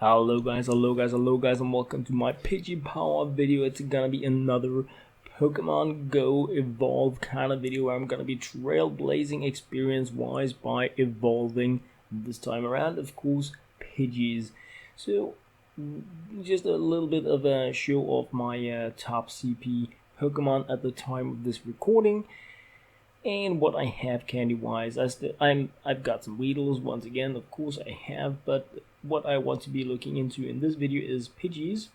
Hello guys, and welcome to my Pidgey power video. It's gonna be another Pokemon Go evolve kind of video where I'm gonna be trailblazing experience wise by evolving this time around, of course, Pidgeys. So just a little bit of a show of my top CP Pokemon at the time of this recording. And what I have candy wise, I've got some Weedles once again, of course I have, but what I want to be looking into in this video is Pidgeys.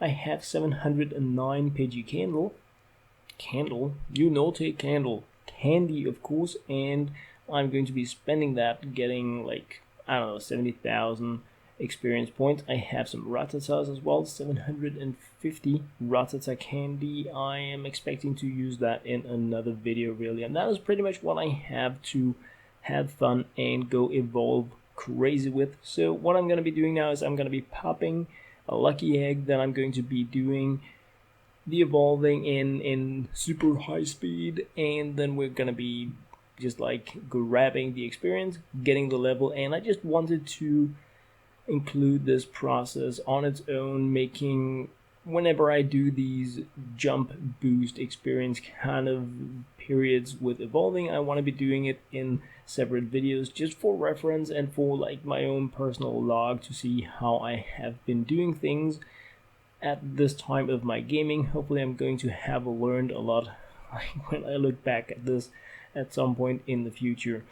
I have 709 Pidgey candle, you naughty candle, candy of course, and I'm going to be spending that getting like, I don't know, 70,000 experience points. I have some Rattatas as well, 750 Rattata candy. I am expecting to use that in another video really, and that is pretty much what I have to have fun and go evolve crazy with. So what I'm going to be doing now is I'm going to be popping a lucky egg, then I'm going to be doing the evolving in super high speed, and then we're going to be just like grabbing the experience, getting the level. And I just wanted to include this process on its own, making whenever I do these jump boost experience kind of periods with evolving, I want to be doing it in separate videos just for reference and for like my own personal log to see how I have been doing things at this time of my gaming. Hopefully I'm going to have learned a lot when I look back at this at some point in the future.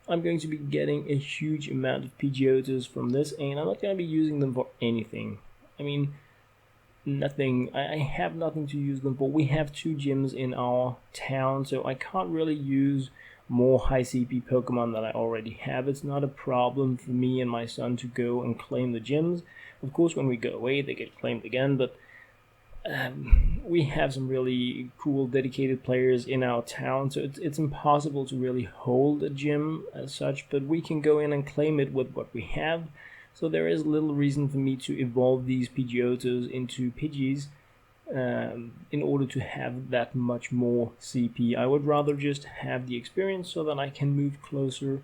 I'm going to be getting a huge amount of Pidgeotos from this, and I'm not going to be using them for anything. I mean, nothing. I have nothing to use them for. We have 2 gyms in our town, so I can't really use more high CP Pokemon that I already have. It's not a problem for me and my son to go and claim the gyms. Of course, when we go away, they get claimed again, but we have some really cool dedicated players in our town, so it's impossible to really hold a gym as such, but we can go in and claim it with what we have. So there is little reason for me to evolve these Pidgeotos into Pidgeys in order to have that much more CP. I would rather just have the experience so that I can move closer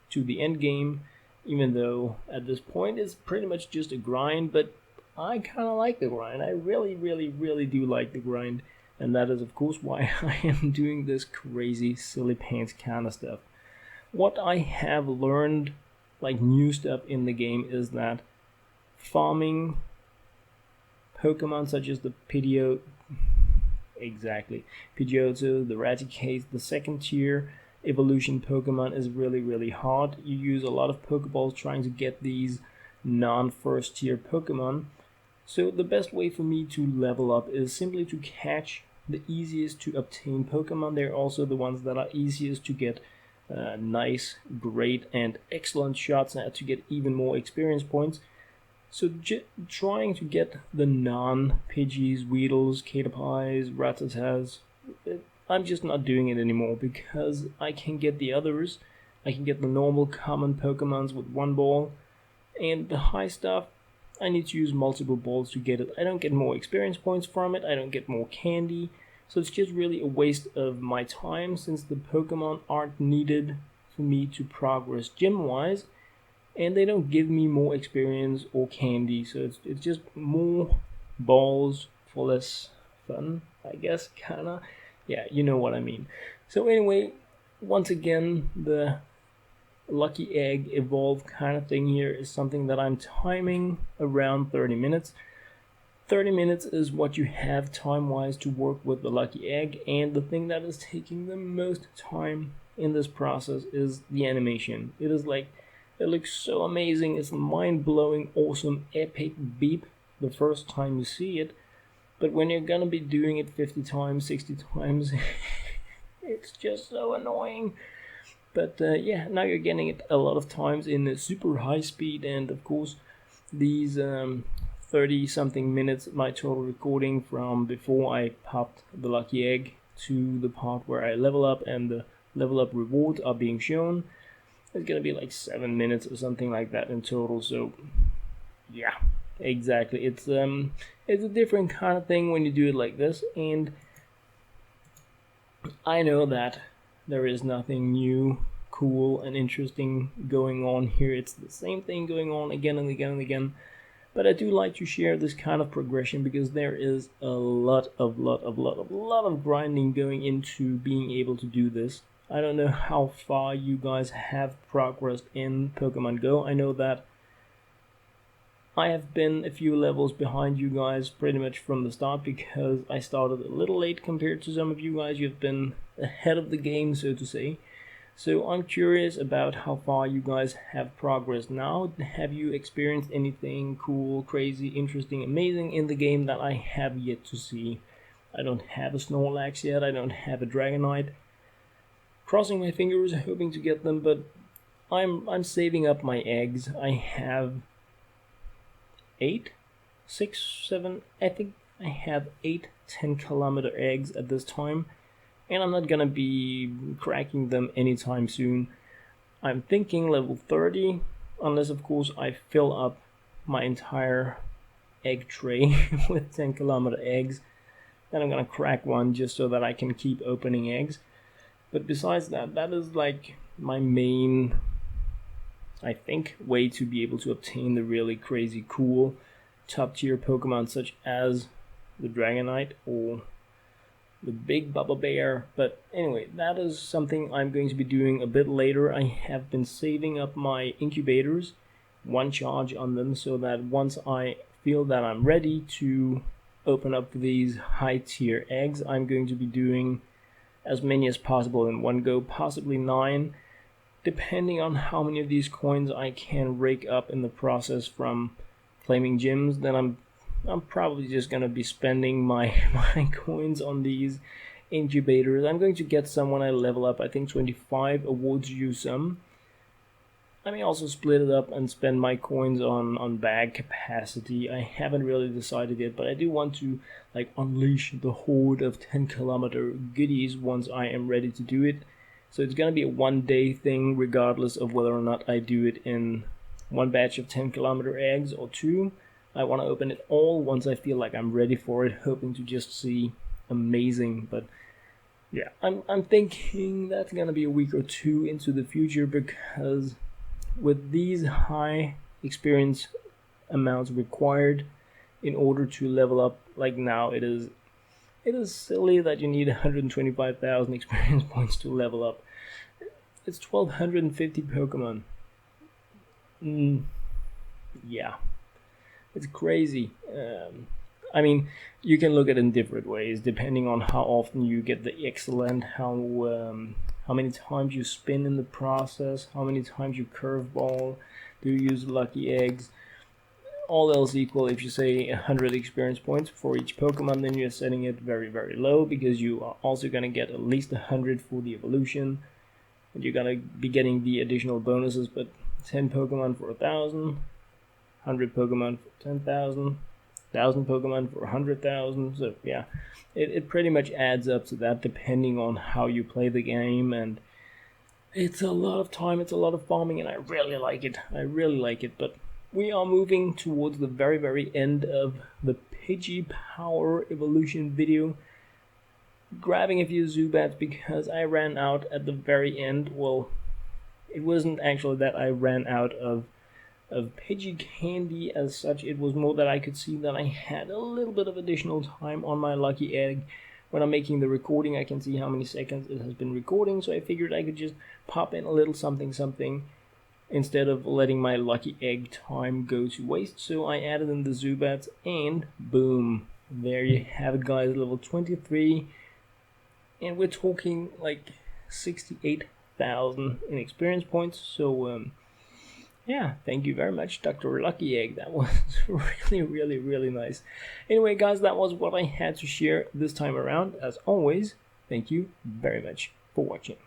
to the end game, even though at this point it's pretty much just a grind, but I kind of like the grind. I really do like the grind, and that is of course why I am doing this crazy silly pants kind of stuff. What I have learned, like new stuff in the game, is that farming Pokemon such as the Pidgeotto, the Raticate, the second tier evolution Pokemon is really hard. You use a lot of Pokeballs trying to get these non-first tier Pokemon. So the best way for me to level up is simply to catch the easiest to obtain Pokemon. They're also the ones that are easiest to get nice, great, and excellent shots at to get even more experience points. So trying to get the non-Pidgeys, Weedles, Caterpies, Rattatas, I'm just not doing it anymore because I can get the others. I can get the normal common Pokemons with 1 ball, and the high stuff, I need to use multiple balls to get it. I don't get more experience points from it, I don't get more candy, so it's just really a waste of my time since the Pokemon aren't needed for me to progress gym-wise, and they don't give me more experience or candy, so it's just more balls for less fun, I guess, kinda. Yeah, you know what I mean. So anyway, once again, the lucky egg evolve kind of thing here is something that I'm timing around 30 minutes. 30 minutes is what you have time-wise to work with the lucky egg, and the thing that is taking the most time in this process is the animation. It is like, it looks so amazing, it's mind-blowing, awesome, epic beep the first time you see it, but when you're gonna be doing it 50 times, 60 times, it's just so annoying. But yeah, now you're getting it a lot of times in super high speed, and of course these 30 something minutes my total recording from before I popped the lucky egg to the part where I level up and the level up rewards are being shown, it's gonna be like 7 minutes or something like that in total. So yeah, exactly, it's a different kind of thing when you do it like this, and I know that there is nothing new, cool and interesting going on here. It's the same thing going on again and again and again. But I do like to share this kind of progression because there is a lot of grinding going into being able to do this. I don't know how far you guys have progressed in Pokemon Go. I know that I have been a few levels behind you guys pretty much from the start because I started a little late compared to some of you guys. You've been ahead of the game, so to say. So I'm curious about how far you guys have progressed now. Have you experienced anything cool, crazy, interesting, amazing in the game that I have yet to see? I don't have a Snorlax yet, I don't have a Dragonite. Crossing my fingers, hoping to get them, but I'm saving up my eggs. I have 8, 6, 7, I think I have 8 10-kilometer eggs at this time. And I'm not gonna be cracking them anytime soon. I'm thinking level 30, unless of course I fill up my entire egg tray with 10-kilometer eggs. Then I'm gonna crack one just so that I can keep opening eggs. But besides that, that is like my main, I think, way to be able to obtain the really crazy cool top tier Pokemon such as the Dragonite or the big Bubba Bear. But anyway, that is something I'm going to be doing a bit later. I have been saving up my incubators, one charge on them, so that once I feel that I'm ready to open up these high tier eggs, I'm going to be doing as many as possible in one go, possibly 9, depending on how many of these coins I can rake up in the process from claiming gyms. Then I'm probably just going to be spending my coins on these incubators. I'm going to get some when I level up. I think 25 awards you some. I may also split it up and spend my coins on bag capacity. I haven't really decided yet, but I do want to like unleash the horde of 10-kilometer goodies once I am ready to do it. So it's going to be a one-day thing regardless of whether or not I do it in one batch of 10-kilometer eggs or 2. I want to open it all once I feel like I'm ready for it, hoping to just see amazing. But yeah, I'm thinking that's going to be a week or 2 into the future, because with these high experience amounts required in order to level up, like now, it is silly that you need 125,000 experience points to level up. It's 1250 Pokemon. Yeah, it's crazy. I mean, you can look at it in different ways depending on how often you get the excellent, how many times you spin in the process, how many times you curveball, do you use lucky eggs. All else equal, if you say 100 experience points for each Pokemon, then you're setting it very, very low, because you are also going to get at least 100 for the evolution, and you're going to be getting the additional bonuses. But 10 Pokemon for 1,000, 100 Pokemon for 10,000, 1,000 Pokemon for 100,000. So yeah, it pretty much adds up to that depending on how you play the game, and it's a lot of time, it's a lot of farming, and I really like it. But we are moving towards the very, very end of the Pidgey Power Evolution video. Grabbing a few Zubats because I ran out at the very end. Well, it wasn't actually that I ran out of Pidgey candy as such. It was more that I could see that I had a little bit of additional time on my lucky egg. When I'm making the recording, I can see how many seconds it has been recording, so I figured I could just pop in a little something instead of letting my lucky egg time go to waste. So I added in the Zubats, and boom, there you have it, guys, level 23, and we're talking like 68,000 in experience points. So yeah, thank you very much, Dr. Lucky Egg. That was really nice. Anyway, guys, that was what I had to share this time around. As always, thank you very much for watching.